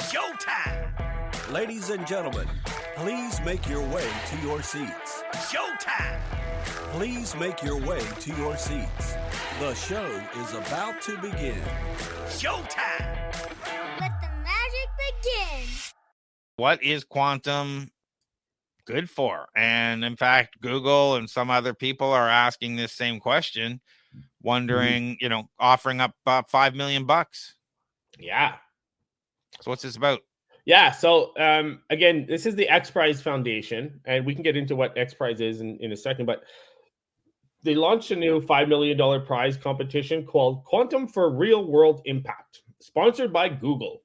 Showtime! Ladies and gentlemen, please make your way to your seats. Showtime! Please make your way to your seats. The show is about to begin. Showtime! Let the magic begin. What is quantum good for? And in fact, Google and some other people are asking this same question, wondering, offering up $5 million. Yeah. So what's this about? Yeah. So again, this is the XPRIZE Foundation, and we can get into what XPRIZE is in a second, but they launched a new $5 million prize competition called Quantum for Real World Impact, sponsored by Google.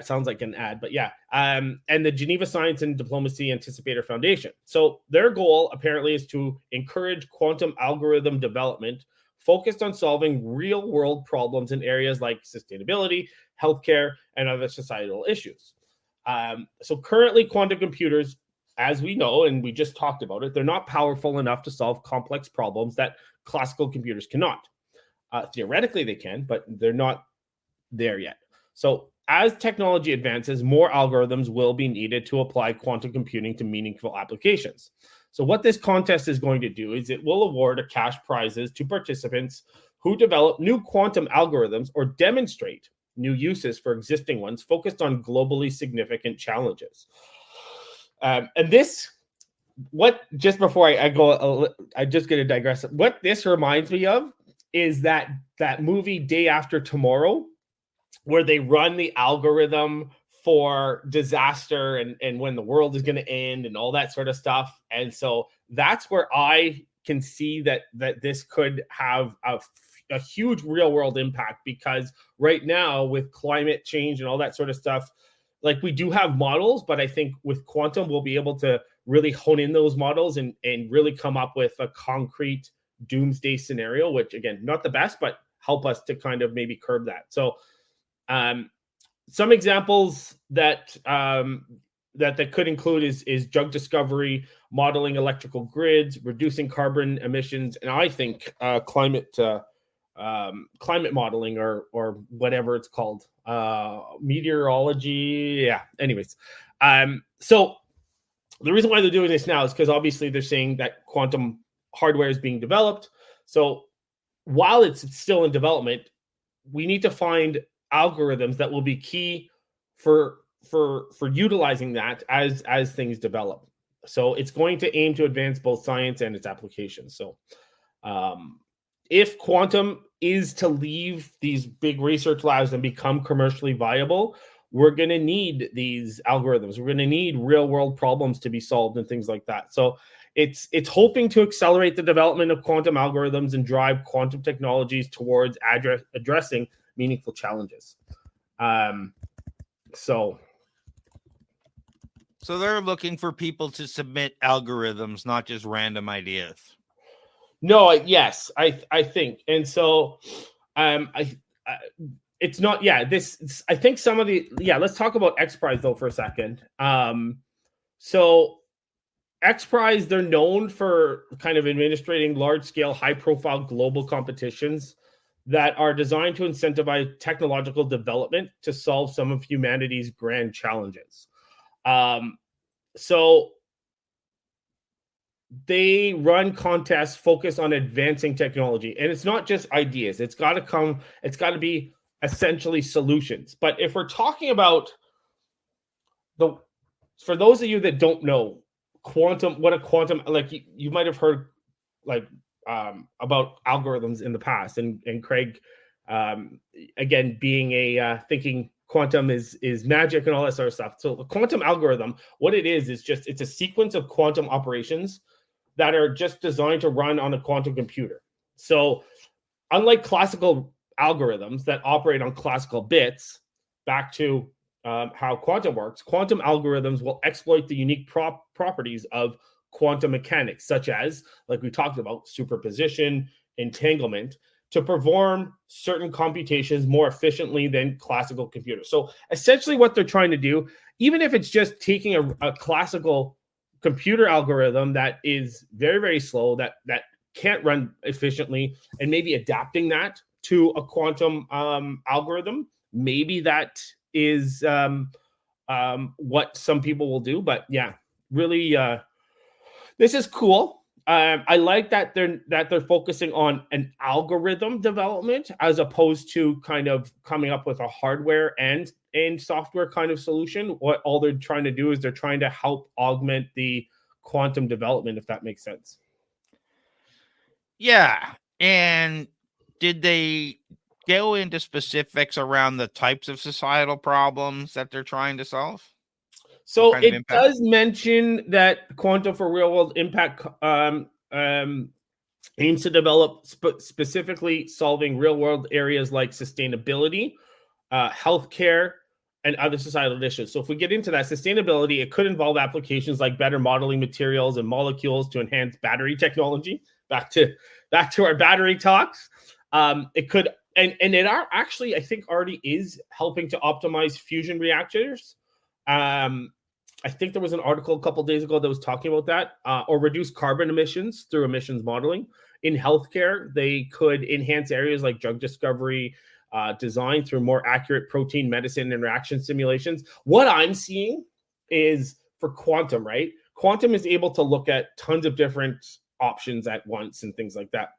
Sounds like an ad, but yeah. And the Geneva Science and Diplomacy Anticipator Foundation. So their goal apparently is to encourage quantum algorithm development focused on solving real world problems in areas like sustainability, healthcare, and other societal issues. So currently quantum computers, as we know, and we just talked about it, they're not powerful enough to solve complex problems that classical computers cannot. Theoretically, they can, but they're not there yet. So as technology advances, more algorithms will be needed to apply quantum computing to meaningful applications. So what this contest is going to do is it will award a cash prizes to participants who develop new quantum algorithms or demonstrate new uses for existing ones focused on globally significant challenges. And this, just before I go, I just going to digress. What this reminds me of is that movie Day After Tomorrow, where they run the algorithm for disaster and when the world is going to end and all that sort of stuff. And so that's where I can see that this could have a huge real world impact, because right now with climate change and all that sort of stuff, like we do have models, but I think with quantum, we'll be able to really hone in those models and really come up with a concrete doomsday scenario, which again, not the best, but help us to kind of maybe curb that. So some examples that could include is drug discovery, modeling electrical grids, reducing carbon emissions, and I think climate modeling or whatever it's called, meteorology. Yeah. Anyways, so the reason why they're doing this now is because obviously they're saying that quantum hardware is being developed. So while it's still in development, we need to find algorithms that will be key for utilizing that as things develop. So it's going to aim to advance both science and its applications. So if quantum is to leave these big research labs and become commercially viable, we're going to need these algorithms. We're going to need real world problems to be solved and things like that. So it's hoping to accelerate the development of quantum algorithms and drive quantum technologies towards addressing meaningful challenges. So they're looking for people to submit algorithms, not just random ideas. No, yes, I think. And so it's not, I think some of the, let's talk about XPRIZE though for a second. So XPRIZE, they're known for kind of administrating large scale, high profile global competitions that are designed to incentivize technological development to solve some of humanity's grand challenges. So they run contests focused on advancing technology, and it's not just ideas. It's got to be essentially solutions. But if we're talking about for those of you that don't know what a quantum, like you might have heard like about algorithms in the past, and Craig, again, being a thinking quantum is magic and all that sort of stuff. So a quantum algorithm, what it is just, it's a sequence of quantum operations that are just designed to run on a quantum computer. So unlike classical algorithms that operate on classical bits, back to how quantum works, quantum algorithms will exploit the unique properties of quantum mechanics, such as, like we talked about, superposition, entanglement, to perform certain computations more efficiently than classical computers. So essentially what they're trying to do, even if it's just taking a classical computer algorithm that is very, very slow, that can't run efficiently, and maybe adapting that to a quantum algorithm, maybe that what some people will do. But yeah, really, this is cool. I like that they're focusing on an algorithm development as opposed to kind of coming up with a hardware and software kind of solution. What all they're trying to do is they're trying to help augment the quantum development, if that makes sense. Yeah. And did they go into specifics around the types of societal problems that they're trying to solve? So it does mention that quantum for real world impact aims to develop specifically solving real world areas like sustainability, healthcare, and other societal issues. So if we get into that sustainability, it could involve applications like better modeling materials and molecules to enhance battery technology. Back to our battery talks. It could, and it are actually, I think, already is helping to optimize fusion reactors. I think there was an article a couple of days ago that was talking about that, or reduce carbon emissions through emissions modeling. In healthcare, they could enhance areas like drug discovery, design through more accurate protein medicine interaction simulations. What I'm seeing is for quantum, right? Quantum is able to look at tons of different options at once and things like that.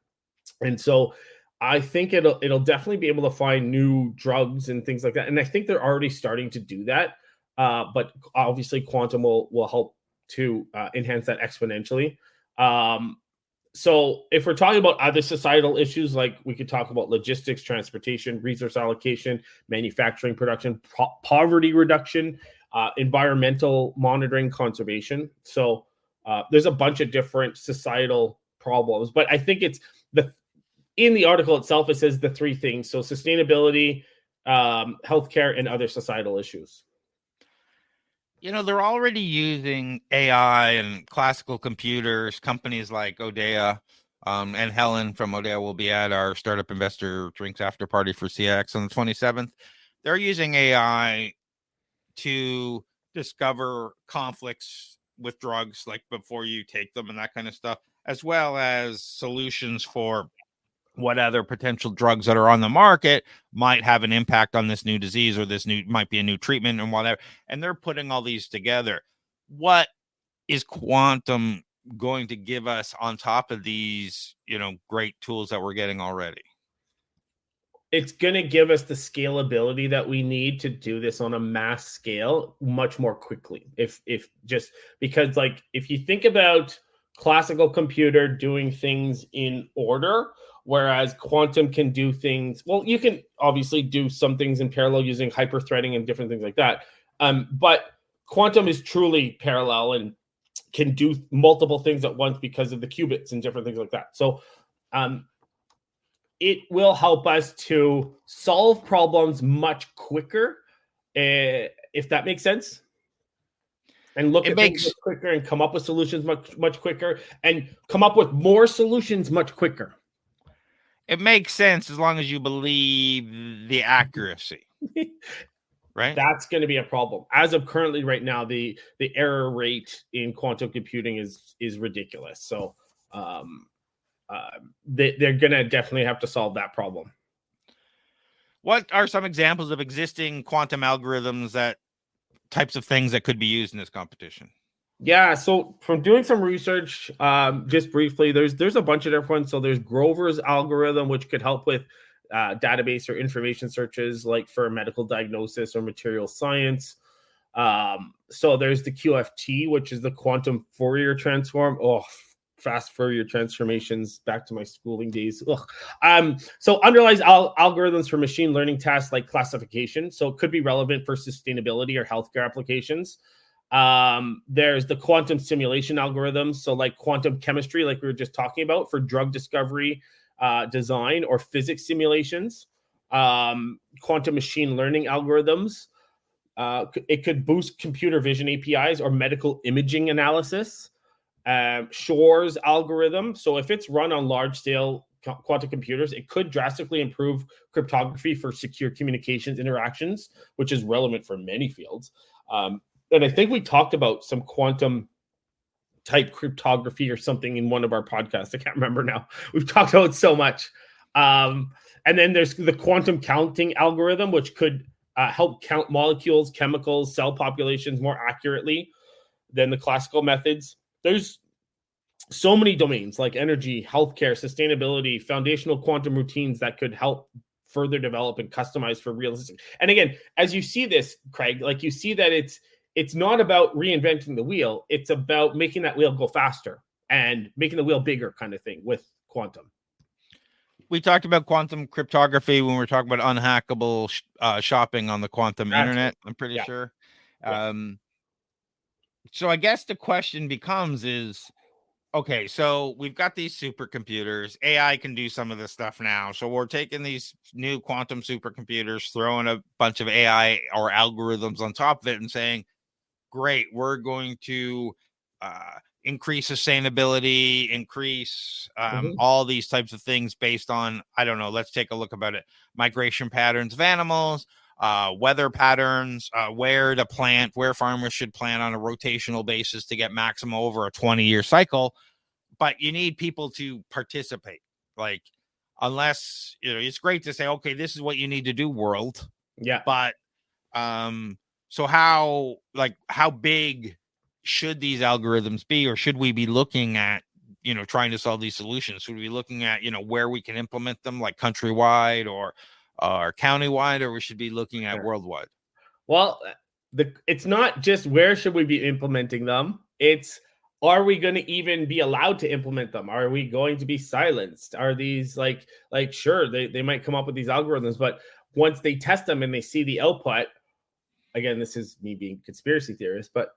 And so I think it'll definitely be able to find new drugs and things like that. And I think they're already starting to do that. But obviously quantum will help to enhance that exponentially. So if we're talking about other societal issues, like we could talk about logistics, transportation, resource allocation, manufacturing, production, poverty reduction, environmental monitoring, conservation. So there's a bunch of different societal problems, but I think it's in the article itself, it says the three things. So sustainability, healthcare, and other societal issues. You know, they're already using AI and classical computers. Companies like Odea and Helen from Odea will be at our Startup Investor Drinks After Party for CX on the 27th. They're using AI to discover conflicts with drugs, like before you take them and that kind of stuff, as well as solutions for what other potential drugs that are on the market might have an impact on this new disease, or this might be a new treatment and whatever. And they're putting all these together. What is quantum going to give us on top of these, great tools that we're getting already? It's going to give us the scalability that we need to do this on a mass scale much more quickly. If just because, like, if you think about classical computer doing things in order, whereas quantum can do things, well, you can obviously do some things in parallel using hyper-threading and different things like that. But quantum is truly parallel and can do multiple things at once because of the qubits and different things like that. So it will help us to solve problems much quicker, if that makes sense. And look at things much quicker and come up with solutions much quicker, and come up with more solutions much quicker. It makes sense as long as you believe the accuracy, right? That's going to be a problem. As of currently right now, the error rate in quantum computing is ridiculous. So they're going to definitely have to solve that problem. What are some examples of existing quantum algorithms, that types of things that could be used in this competition? Yeah, so from doing some research, just briefly, there's a bunch of different ones. So there's Grover's algorithm, which could help with database or information searches, like for medical diagnosis or material science. So there's the QFT, which is the quantum Fourier transform. Oh, fast Fourier transformations, back to my schooling days. So underlies algorithms for machine learning tasks like classification. So it could be relevant for sustainability or healthcare applications. There's the quantum simulation algorithms, so like quantum chemistry, like we were just talking about, for drug discovery, design, or physics simulations. Quantum machine learning algorithms, it could boost computer vision APIs or medical imaging analysis. Shor's algorithm, so if it's run on large scale quantum computers, it could drastically improve cryptography for secure communications interactions, which is relevant for many fields. And I think we talked about some quantum type cryptography or something in one of our podcasts. I can't remember now. We've talked about so much. And then there's the quantum counting algorithm, which could help count molecules, chemicals, cell populations more accurately than the classical methods. There's so many domains like energy, healthcare, sustainability, foundational quantum routines that could help further develop and customize for realistic. And again, as you see this, Craig, like you see that it's not about reinventing the wheel. It's about making that wheel go faster and making the wheel bigger kind of thing with quantum. We talked about quantum cryptography when we were talking about unhackable shopping on the quantum internet. I'm pretty sure. So I guess the question becomes is, okay, so we've got these supercomputers. AI can do some of this stuff now. So we're taking these new quantum supercomputers, throwing a bunch of AI or algorithms on top of it and saying, great, we're going to increase sustainability, increase all these types of things based on, I don't know, let's take a look about it. Migration patterns of animals, weather patterns, where to plant, where farmers should plant on a rotational basis to get maximum over a 20-year cycle. But you need people to participate. Like, unless, it's great to say, okay, this is what you need to do, world. Yeah. But so how big should these algorithms be, or should we be looking at, trying to solve these solutions? Should we be looking at, where we can implement them, like countrywide or countywide, or we should be looking at worldwide? Well, it's not just where should we be implementing them. It's, are we going to even be allowed to implement them? Are we going to be silenced? Are these like sure, they might come up with these algorithms, but once they test them and they see the output, again, this is me being conspiracy theorist, but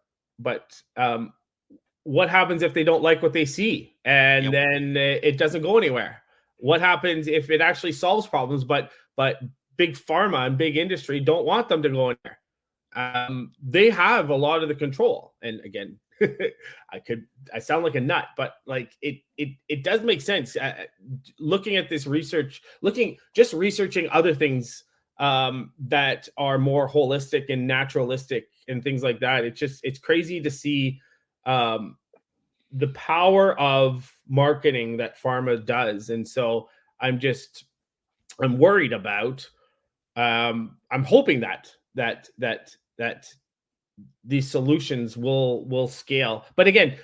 what happens if they don't like what they see and then it doesn't go anywhere? What happens if it actually solves problems, but big pharma and big industry don't want them to go in there? They have a lot of the control. And again, I sound like a nut, but like it does make sense. Looking at this research, just researching other things that are more holistic and naturalistic and things like that. It's crazy to see the power of marketing that pharma does. And so I'm worried about, I'm hoping that these solutions will scale. But again,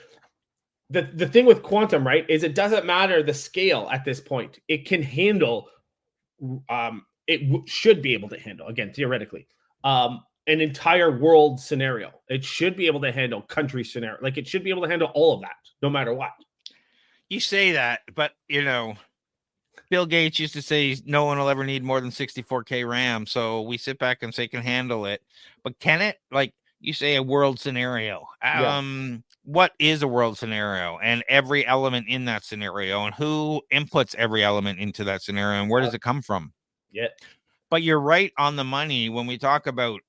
the thing with quantum, right, is it doesn't matter the scale at this point. It can handle, should be able to handle, again, theoretically, an entire world scenario. It should be able to handle country scenario. Like, it should be able to handle all of that, no matter what. You say that, but Bill Gates used to say no one will ever need more than 64K RAM. So we sit back and say can handle it. But can it? Like you say, a world scenario. What is a world scenario, and every element in that scenario, and who inputs every element into that scenario, and where does it come from? Yeah. But you're right on the money. When we talk about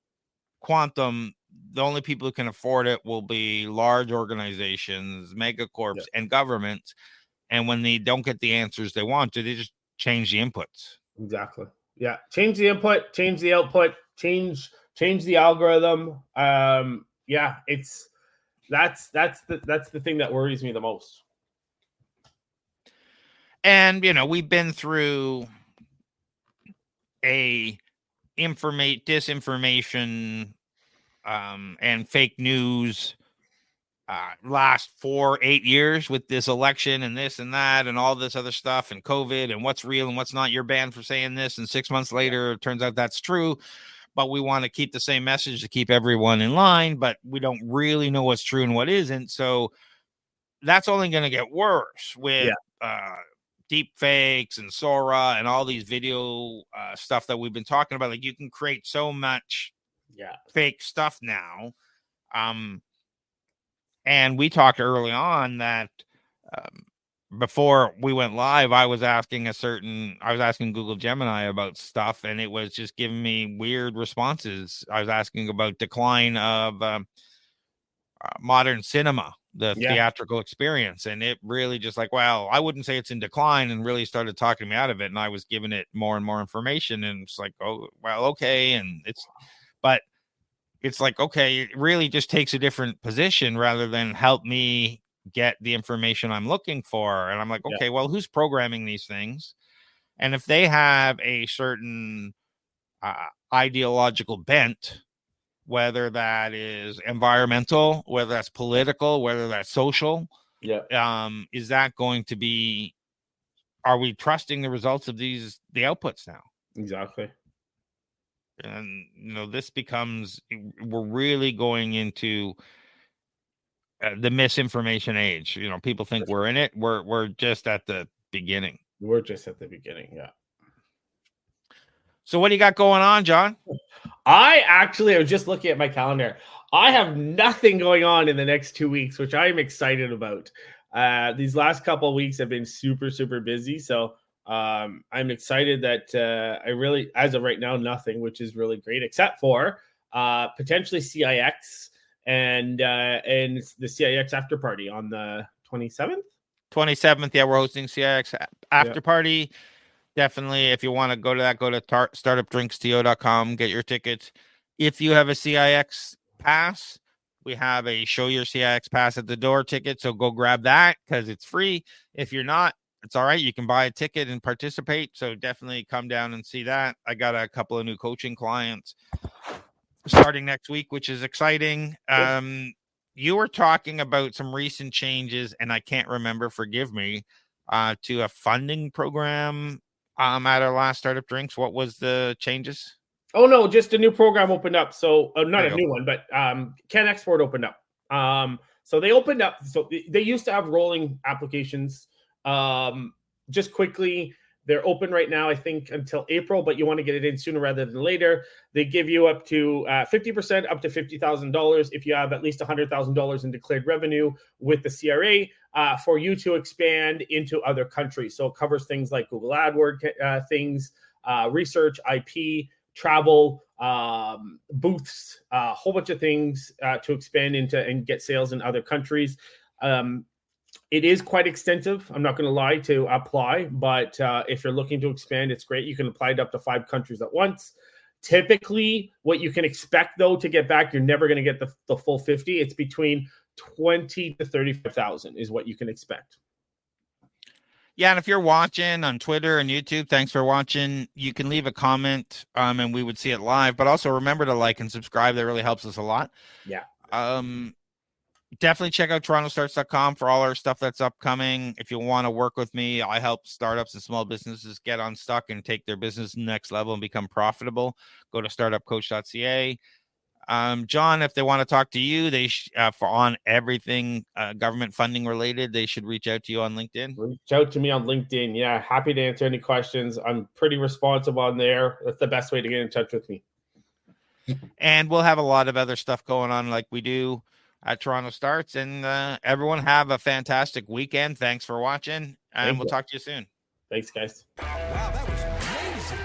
quantum, the only people who can afford it will be large organizations, megacorps, and governments. And when they don't get the answers they want, they just change the inputs. Exactly. Yeah. Change the input, change the output, change the algorithm. That's the thing that worries me the most. And we've been through a disinformation and fake news last 8 years with this election and this and that and all this other stuff and COVID and what's real and what's not. You're banned for saying this, and 6 months later it turns out that's true. But we want to keep the same message to keep everyone in line, but we don't really know what's true and what isn't. So that's only going to get worse with deep fakes and Sora and all these video stuff that we've been talking about. Like, you can create so much fake stuff now. And we talked early on that before we went live, I was asking Google Gemini about stuff, and it was just giving me weird responses. I was asking about decline of modern cinema, the theatrical experience, and it really just like, well, I wouldn't say it's in decline, and really started talking me out of it. And I was giving it more and more information, and it's like, oh, well, okay. And it's like, okay, it really just takes a different position rather than help me get the information I'm looking for. And I'm like, okay, well, who's programming these things? And if they have a certain ideological bent, whether that is environmental, whether that's political, whether that's social. Yeah. Is that going to be, are we trusting the results of the outputs now? Exactly. And, this becomes, we're really going into the misinformation age. People think we're in it. We're just at the beginning. We're just at the beginning. Yeah. So what do you got going on, John? I was just looking at my calendar. I have nothing going on in the next 2 weeks, which I am excited about. These last couple of weeks have been super, super busy. So I'm excited that I really, as of right now, nothing, which is really great, except for potentially CIX and the CIX after party on the 27th. 27th. Yeah, we're hosting CIX after party. Definitely, if you want to go to that, go to startupdrinks.to.com, get your tickets. If you have a CIX pass, we have a show your CIX pass at the door ticket. So go grab that because it's free. If you're not, it's all right. You can buy a ticket and participate. So definitely come down and see that. I got a couple of new coaching clients starting next week, which is exciting. You were talking about some recent changes, and I can't remember, forgive me, to a funding program at our last Startup Drinks. What was the changes? Oh, no, just a new program opened up. So not a new one, but Can Export opened up. So they opened up. So they used to have rolling applications. Just quickly, they're open right now, I think, until April, but you want to get it in sooner rather than later. They give you up to 50%, up to $50,000 if you have at least $100,000 in declared revenue with the CRA for you to expand into other countries. So it covers things like Google AdWords things, research, IP, travel, booths, a whole bunch of things to expand into and get sales in other countries. It is quite extensive. I'm not going to lie to apply, but if you're looking to expand, it's great. You can apply to up to 5 countries at once. Typically, what you can expect, though, to get back, you're never going to get the full 50. It's between 20 to 35,000 is what you can expect. Yeah, and if you're watching on Twitter and YouTube, thanks for watching. You can leave a comment, and we would see it live. But also remember to like and subscribe. That really helps us a lot. Yeah. Definitely check out TorontoStarts.com for all our stuff that's upcoming. If you want to work with me, I help startups and small businesses get unstuck and take their business next level and become profitable. Go to startupcoach.ca. John, if they want to talk to you, they for on everything government funding related, they should reach out to you on LinkedIn. Reach out to me on LinkedIn. Yeah, happy to answer any questions. I'm pretty responsive on there. That's the best way to get in touch with me. And we'll have a lot of other stuff going on like we do at Toronto Starts. And everyone have a fantastic weekend. Thanks for watching, and we'll talk to you soon. Thanks, guys. Wow, that was amazing.